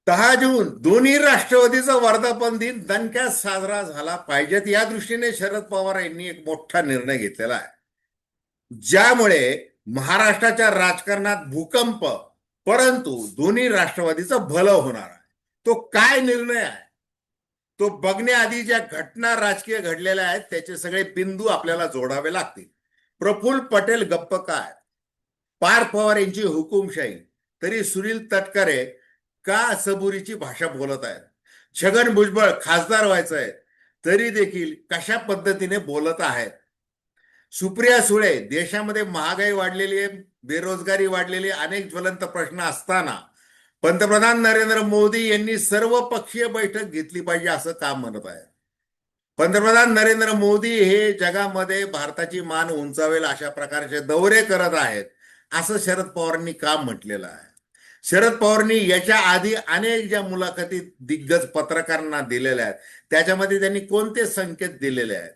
10 जून दोन्ही राष्ट्रवादीचा वर्धापन दिन दणक्यात साजरा झाला पाहिजेत या दृष्टीने शरद पवार यांनी एक मोठा निर्णय घेतलेला आहे, ज्यामुळे महाराष्ट्राच्या राजकारणात भूकंप, परंतु दोन्ही राष्ट्रवादीचं भलं होणार आहे. तो काय निर्णय आहे तो बघण्याआधी ज्या घटना राजकीय घडलेल्या आहेत त्याचे सगळे बिंदू आपल्याला जोडावे लागतील. प्रफुल्ल पटेल गप्प काय, पार्थ पवार यांची हुकुमशाही, तरी सुनील तटकरे का सबुरीची भाषा बोलत आहेत. छगन भुजबळ खासदार व्हायचं आहे तरी देखील कशा पद्धतीने बोलत आहेत. सुप्रिया सुळे, देशामध्ये महागाई वाढलेली आहे, बेरोजगारी वाढलेली, अनेक ज्वलंत प्रश्न असताना पंतप्रधान नरेंद्र मोदी यांनी सर्वपक्षीय बैठक घेतली पाहिजे असं का म्हणत आहे. पंतप्रधान नरेंद्र मोदी हे जगामध्ये भारताची मान उंचावेल अशा प्रकारचे दौरे करत आहेत असं शरद पवारांनी का म्हटलेलं आहे. शरद पवारांनी याच्या आधी अनेक ज्या मुलाखती दिग्गज पत्रकारांना दिलेल्या आहेत त्याच्यामध्ये त्यांनी कोणते संकेत दिलेले आहेत.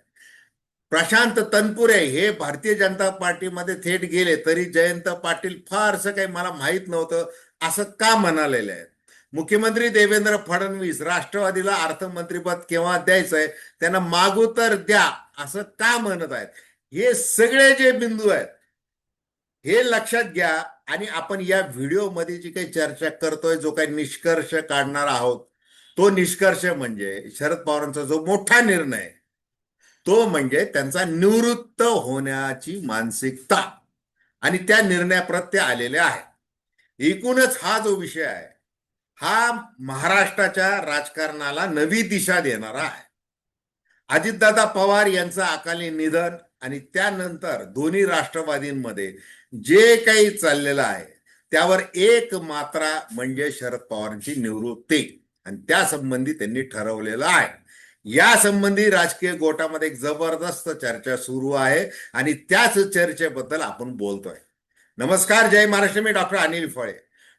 प्रशांत तनपुरे हे भारतीय जनता पार्टीमध्ये थेट गेले तरी जयंत पाटील फारसं काही मला माहीत नव्हतं असं का म्हणालेले आहेत. मुख्यमंत्री देवेंद्र फडणवीस राष्ट्रवादीला अर्थमंत्रीपद केव्हा द्यायचंय त्यांना मागू तर द्या असं का म्हणत आहेत. हे सगळे जे बिंदू आहेत हे लक्षात घ्या आणि आपण या व्हिडिओमध्ये जी काही चर्चा करतोय, जो काही निष्कर्ष काढणार आहोत, तो निष्कर्ष म्हणजे शरद पवारांचा जो मोठा निर्णय तो म्हणजे त्यांचा निवृत्त होण्याची मानसिकता आणि त्या निर्णयाप्रत ते आलेले आहेत. एकूणच हा जो विषय आहे हा महाराष्ट्राच्या राजकारणाला नवी दिशा देणारा आहे. अजितदादा पवार यांचं अकाली निधन आणि त्यानंतर दोन्ही राष्ट्रवादींमध्ये जे काही चाललेलं आहे त्यावर एक मात्रा म्हणजे शरद पवारांची निवृत्ती आणि त्या संबंधी त्यांनी ठरवलेलं आहे. या संबंधी राजकीय गोटामध्ये एक जबरदस्त चर्चा सुरू आहे आणि त्याच चर्चेबद्दल आपण बोलतोय. नमस्कार, जय महाराष्ट्र. मी डॉक्टर अनिल फळे.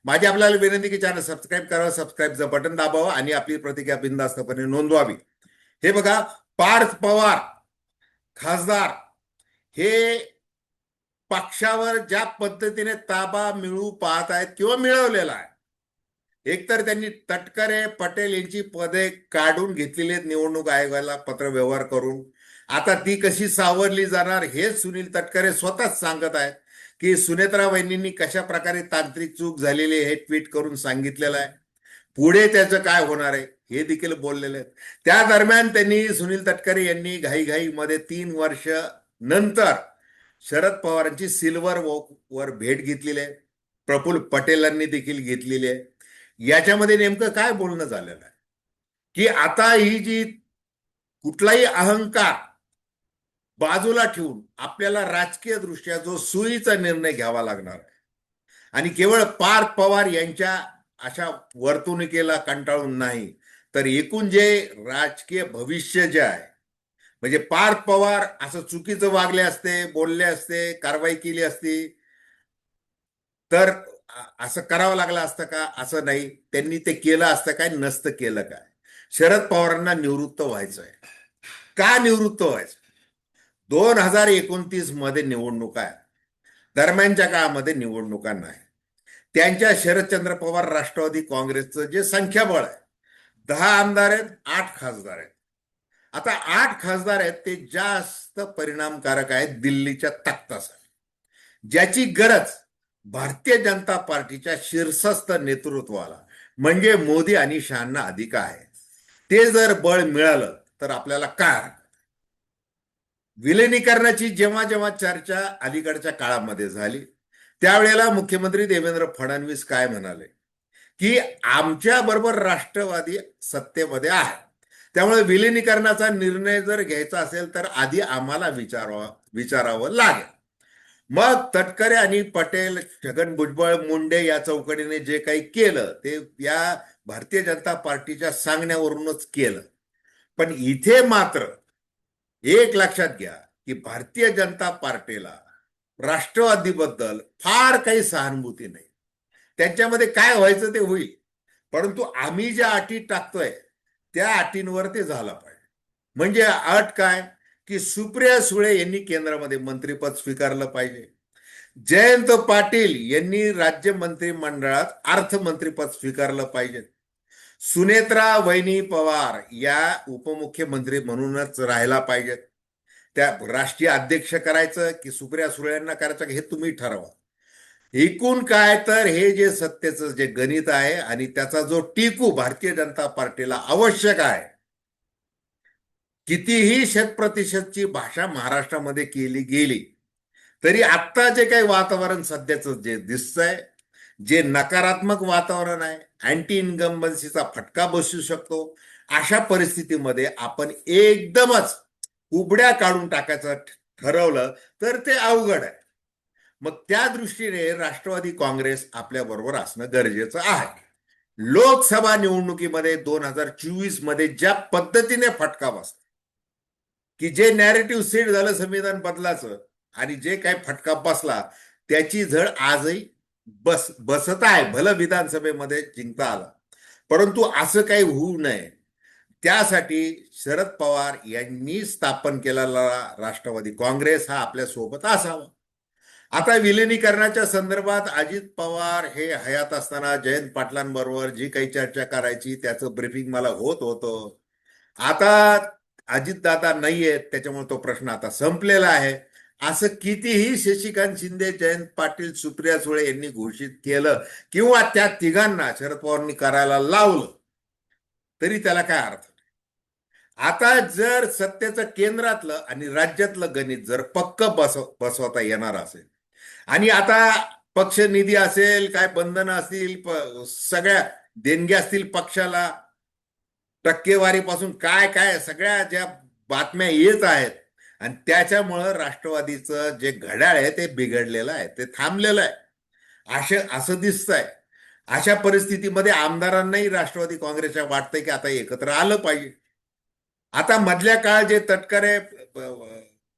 माझी आपल्याला विनंती की चॅनल सबस्क्राईब करावं, सबस्क्राईबचं बटन दाबावं आणि आपली प्रतिक्रिया बिनधास्तपणे नोंदवावी. हे बघा, पार्थ पवार खासदार हे पक्षावर ज्या पद्धतीने ताबा मिळवू पाहत आहेत किंवा मिळवलेला आहे, एकतर त्यांनी तटकरे पटेल यांची पदे काढून घेतलेली आहेत निवडणूक आयोगाला पत्रव्यवहार करून. आता ती कशी सावरली जाणार हे सुनील तटकरे स्वतःच सांगत आहेत की सुनेत्रा वहिनींनी कशा प्रकारे तांत्रिक चूक झालेली हे ट्विट करून सांगितलेलं आहे. पुढे त्याचं काय होणार आहे हे देखील बोललेले आहेत. त्या दरम्यान त्यांनी सुनील तटकरे यांनी घाईघाईमध्ये 3 वर्ष नंतर शरद पवारांची सिल्वर वॉकवर भेट घेतलेली आहे. प्रफुल्ल पटेलांनी देखील घेतलेली आहे. याच्यामध्ये नेमकं काय बोलणं झालेलं आहे की आता ही जी कुठलाही अहंकार बाजूला ठेवून आपल्याला राजकीय दृष्ट्या जो सुईचा निर्णय घ्यावा लागणार आहे आणि केवळ पार्थ पवार यांच्या अशा वर्तणुकीला कंटाळून नाही तर एकूण जे राजकीय भविष्य जे आहे, म्हणजे पार्थ पवार असं चुकीचं वागले असते, बोलले असते, कारवाई केली असती तर असं करावं लागलं असतं का? असं नाही. त्यांनी ते केलं असतं काय, नसतं केलं काय. शरद पवारांना निवृत्त व्हायचंय. का निवृत्त व्हायचं? 2029 मध्ये निवडणुका आहे, दरम्यानच्या काळामध्ये निवडणुका नाही. त्यांच्या शरदचंद्र पवार राष्ट्रवादी काँग्रेसचं जे संख्याबळ आहे, 10 आमदार आहेत, 8 खासदार आहेत. आता 8 खासदार आहेत ते जास्त परिणामकारक आहेत दिल्लीच्या तख्तासाठी, ज्याची गरज भारतीय जनता पार्टीच्या शीर्षस्थ नेतृत्वाला म्हणजे मोदी आणि शहांना अधिक आहे. ते जर बळ मिळालं तर आपल्याला काय हरकत. विलिनीकरणाची जेव्हा जेव्हा चर्चा अलीकडच्या काळामध्ये झाली त्यावेळेला मुख्यमंत्री देवेंद्र फडणवीस काय म्हणाले की आमच्या बरोबर राष्ट्रवादी सत्तेमध्ये आहे, त्यामुळे विलिनीकरणाचा निर्णय जर घ्यायचा असेल तर आधी आम्हाला विचारावं लागेल. मग तटकरे आणि पटेल, छगन भुजबळ, मुंडे या चौकडीने जे काही केलं ते या भारतीय जनता पार्टीच्या सांगण्यावरूनच केलं. पण इथे मात्र एक लक्षात घ्या की भारतीय जनता पार्टीला राष्ट्रवादीबद्दल फार काही सहानुभूती नाही. त्यांच्यामध्ये काय व्हायचं ते होईल, परंतु आम्ही ज्या अटी टाकतोय त्या अटींवर ते झाला पाहिजे. म्हणजे अट काय की सुप्रिया सुळे यांनी केंद्रामध्ये मंत्रिपद स्वीकारलं पाहिजे, जयंत पाटील यांनी राज्य मंत्रिमंडळात अर्थमंत्रीपद स्वीकारलं पाहिजे, सुनेत्रा वहिनी पवार या उपमुख्यमंत्री म्हणूनच राहायला पाहिजेत. त्या राष्ट्रीय अध्यक्ष करायचं की सुप्रिया सुळेंना करायचं हे तुम्ही ठरवा. एकूण काय तर हे जे सत्तेचं जे गणित आहे आणि त्याचा जो टिकू भारतीय जनता पार्टीला आवश्यक आहे, कितीही शतप्रतिशतची भाषा महाराष्ट्रामध्ये केली गेली तरी आत्ता जे काही वातावरण सध्याचं जे दिसतंय, जे नकारात्मक वातावरण आहे, अँटी इन्कम्बन्सीचा फटका बसू शकतो. अशा परिस्थितीमध्ये आपण एकदमच उबड्या काढून टाकायचं ठरवलं तर ते अवघड आहे. मग त्या दृष्टीने राष्ट्रवादी काँग्रेस आपल्या बरोबर असणं गरजेचं आहे. लोकसभा निवडणुकीमध्ये 2024 मध्ये ज्या पद्धतीने फटका बसला, की जे नॅरेटिव्ह सेट झालं संविधान बदलाचं आणि जे काही फटका बसला त्याची झळ आजही बसत आहे. भलं विधानसभेमध्ये जिंकता आला, परंतु असं काही होऊ नये त्यासाठी शरद पवार यांनी स्थापन केलेला राष्ट्रवादी काँग्रेस हा आपल्या सोबत असावा. आता विलिनीकरणाच्या संदर्भात अजित पवार हे हयात असताना जयंत पाटलांबरोबर जी काही चर्चा करायची त्याचं ब्रीफिंग मला होत होतं. आता अजितदादा नाहीयेत, त्याच्यामुळे तो प्रश्न आता संपलेला आहे. असं कितीही शशिकांत शिंदे, जयंत पाटील, सुप्रिया सुळे यांनी घोषित केलं किंवा त्या तिघांना शरद पवारांनी करायला लावलं तरी त्याला काय अर्थ नाही. आता जर सत्तेचं केंद्रातलं आणि राज्यातलं गणित जर पक्क बसवता येणार असेल आणि आता पक्ष निधी असेल, काय बंधनं असतील, सगळ्या देणग्या असतील पक्षाला, टक्केवारीपासून काय काय सगळ्या ज्या बातम्या येत आहेत आणि त्याच्यामुळं राष्ट्रवादीचं जे घड्याळ आहे ते बिघडलेलं आहे, ते थांबलेलं आहे असं दिसतंय. अशा परिस्थितीमध्ये आमदारांनाही राष्ट्रवादी काँग्रेसच्या वाटतंय की आता एकत्र आलं पाहिजे. आता मधल्या काळात जे तटकरे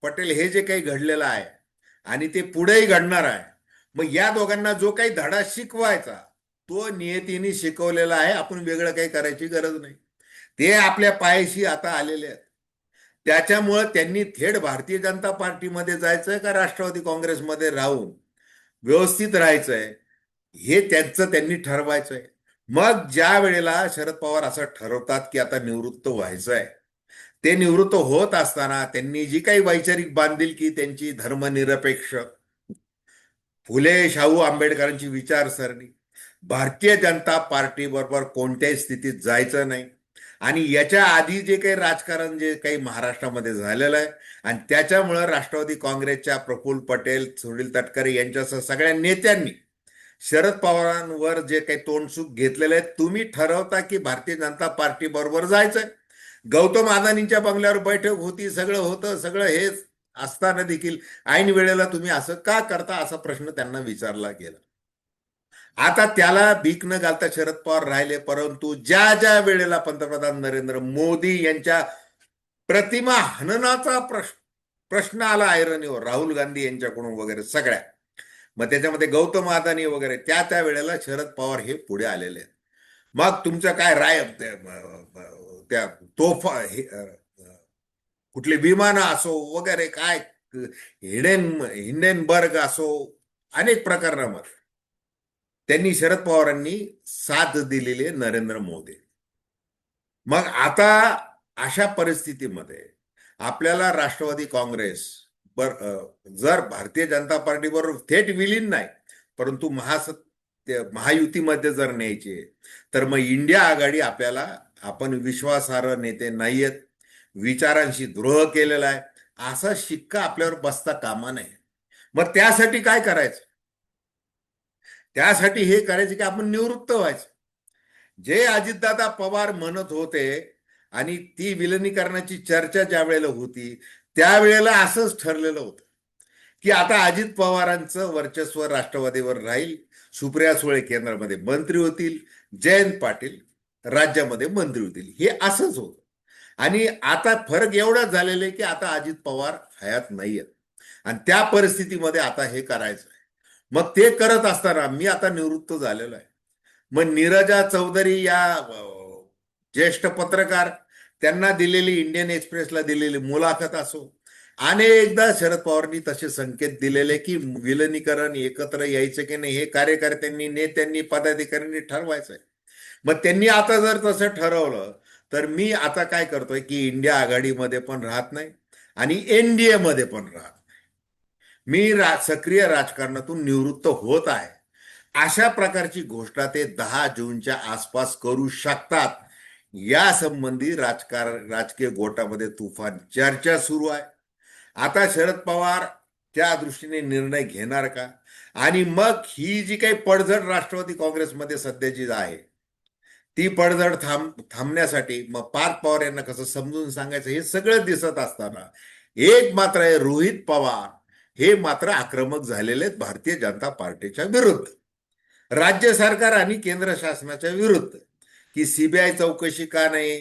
पटेल हे जे काही घडलेलं आहे आणि ते पुढेही घडणार आहे, मग या दोघांना जो काही धडा शिकवायचा तो नियतीने शिकवलेला आहे. आपण वेगळं काही करायची गरज नाही. ते आपल्या पायाशी आता आलेले आहेत. त्याच्यामुळं त्यांनी थेट भारतीय जनता पार्टीमध्ये जायचंय का राष्ट्रवादी काँग्रेसमध्ये राहून व्यवस्थित राहायचंय हे त्यांनी ठरवायचंय. मग ज्या वेळेला शरद पवार असं ठरवतात की आता निवृत्त व्हायचंय, ते निवृत्त होत असताना त्यांनी जी काही वैचारिक बांधिलकी त्यांची धर्मनिरपेक्ष फुले शाहू आंबेडकरांची विचारसरणी, भारतीय जनता पार्टी बरोबर कोणत्याही स्थितीत जायचं नाही आणि याच्या आधी जे काही राजकारण जे काही महाराष्ट्रामध्ये झालेलं आहे आणि त्याच्यामुळं राष्ट्रवादी काँग्रेसच्या प्रफुल्ल पटेल, सुनील तटकरे यांच्यासह सगळ्या नेत्यांनी शरद पवारांवर जे काही तोंडसुख घेतलेलं आहे, तुम्ही ठरवता की भारतीय जनता पार्टी बरोबर जायचंय. गौतम अदानींच्या बंगल्यावर बैठक होती, सगळं होतं, सगळं हे असताना देखील ऐन वेळेला तुम्ही असं का करता असा प्रश्न त्यांना विचारला गेला. आता त्याला भीक न घालता शरद पवार राहिले, परंतु ज्या ज्या वेळेला पंतप्रधान नरेंद्र मोदी यांच्या प्रतिमा हननाचा प्रश्न आला ऐरणीवर राहुल गांधी यांच्याकडून वगैरे सगळ्या, मग त्याच्यामध्ये गौतम अदानी वगैरे, त्या वेळेला शरद पवार हे पुढे आलेले आहेत. मग तुमचं काय राय त्या तोफा कुठली विमानं असो वगैरे काय हिंडेनबर्ग असो, अनेक प्रकरणामध्ये त्यांनी शरद पवारांनी साथ दिलेली आहे नरेंद्र मोदी. मग आता अशा परिस्थितीमध्ये आपल्याला राष्ट्रवादी काँग्रेस जर भारतीय जनता पार्टी बरोबर थेट विलीन नाही परंतु महायुतीमध्ये जर न्यायचे तर मग इंडिया आघाडी आपल्याला, आपण विश्वासार्ह नेते नाहीयेत, विचारांशी द्रोह केलेला आहे असा शिक्का आपल्यावर बसता कामा नये. मग त्यासाठी काय करायचं? त्यासाठी हे करायचं की आपण निवृत्त व्हायचं. जे अजितदादा पवार म्हणत होते आणि ती विलिनीकरणाची चर्चा ज्या वेळेला होती त्यावेळेला असंच ठरलेलं होतं की आता अजित पवारांचं वर्चस्व राष्ट्रवादीवर राहील, सुप्रिया सुळे केंद्रामध्ये मंत्री होतील, जयंत पाटील राज्यामध्ये मंत्री होतील, हे असंच होतं. आणि आता फरक एवढाच झालेला आहे की आता अजित पवार हयात नाहीयेत आणि त्या परिस्थितीमध्ये आता हे करायचं आहे. मग ते करत असताना मी आता निवृत्त झालेलो आहे. मग नीरजा चौधरी या ज्येष्ठ पत्रकार, त्यांना दिलेली इंडियन एक्सप्रेसला दिलेली मुलाखत असो, अनेकदा शरद पवारांनी तसे संकेत दिलेले की विलिनीकरण एकत्र यायचं की नाही हे कार्यकर्त्यांनी, नेत्यांनी, पदाधिकाऱ्यांनी ठरवायचंय. मग त्यांनी आता जर तसं ठरवलं तर मी आता काय करतोय की इंडिया आघाडीमध्ये पण राहत नाही आणि एनडीए मध्ये पण राहत नाही. मी सक्रिय राजकारणातून निवृत्त होत आहे. अशा प्रकारची घोषणा ते 10 जूनच्या आसपास करू शकतात. या संबंधी राजकीय गोटामध्ये तुफान चर्चा सुरू आहे. आता शरद पवार त्या दृष्टीने निर्णय घेणार का? आणि मग ही जी काही पडझड राष्ट्रवादी काँग्रेसमध्ये सध्याची आहे ती पडझड थांबण्यासाठी मग पार्थ पवार यांना कसं समजून सांगायचं हे सगळं दिसत असताना एक मात्र आहे, रोहित पवार हे मात्र आक्रमक झालेले आहेत भारतीय जनता पार्टीच्या विरुद्ध, राज्य सरकार आणि केंद्र शासनाच्या विरुद्ध, की सीबीआय चौकशी का नाही,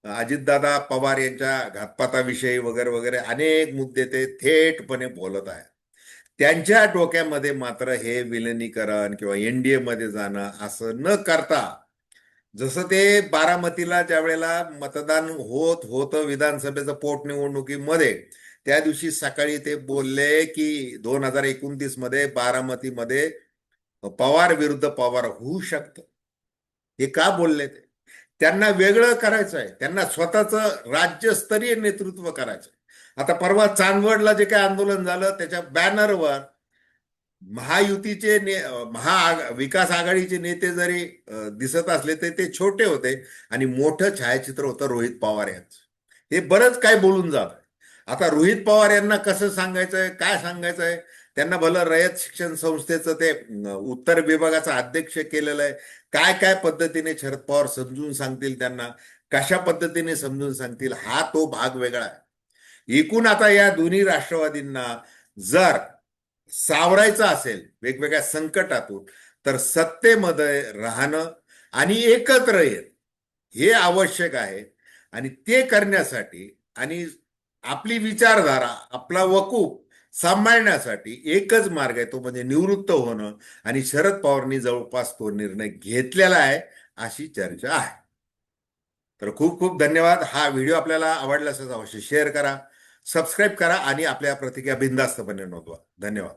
अजितदादा पवार यांच्या घातपाताविषयी वगैरे वगैरे अनेक मुद्दे ते थेटपणे बोलत आहेत. त्यांच्या डोक्यामध्ये मात्र हे विलिनीकरण किंवा एनडीए मध्ये जाणं असं न करता, जसं ते बारामतीला ज्या वेळेला मतदान होत होतं विधानसभेचं पोटनिवडणुकीमध्ये, त्या दिवशी सकाळी ते बोलले की 2029 मध्ये बारामतीमध्ये पवार विरुद्ध पवार होऊ शकतं. हे का बोलले ते? त्यांना वेगळं करायचं आहे, त्यांना स्वतःचं राज्यस्तरीय नेतृत्व करायचं आहे. आता परवा चांदवडला जे काही आंदोलन झालं त्याच्या बॅनरवर महायुतीचे विकास आघाडीचे नेते जरी दिसत असले तरी ते छोटे होते आणि मोठं छायाचित्र होतं रोहित पवार यांचं. हे बरंच काय बोलून जात आहे. आता रोहित पवार यांना कसं सांगायचंय, काय सांगायचंय? त्यांना भलं रयत शिक्षण संस्थेचं ते उत्तर विभागाचा अध्यक्ष केलेलं आहे. काय काय पद्धतीने शरद पवार समजून सांगतील त्यांना, कशा पद्धतीने समजून सांगतील, हा तो भाग वेगळा आहे. एकूण आता या दोन्ही राष्ट्रवादींना जर सावरायचं असेल वेगवेगळ्या संकटातून, तर सत्तेमध्ये राहणं आणि एकत्र येत हे आवश्यक आहे. आणि ते करण्यासाठी आणि आपली विचारधारा, आपला वकूफ सांभाळण्यासाठी एकच मार्ग आहे, तो म्हणजे निवृत्त होणं. आणि शरद पवारांनी जवळपास तो निर्णय घेतलेला आहे अशी चर्चा आहे. तर खूप खूप धन्यवाद. हा व्हिडिओ आपल्याला आवडला असेल अवश्य शेअर करा, सबस्क्राईब करा आणि आपल्या प्रतिक्रिया बिनधास्तपणे नोंदवा. धन्यवाद.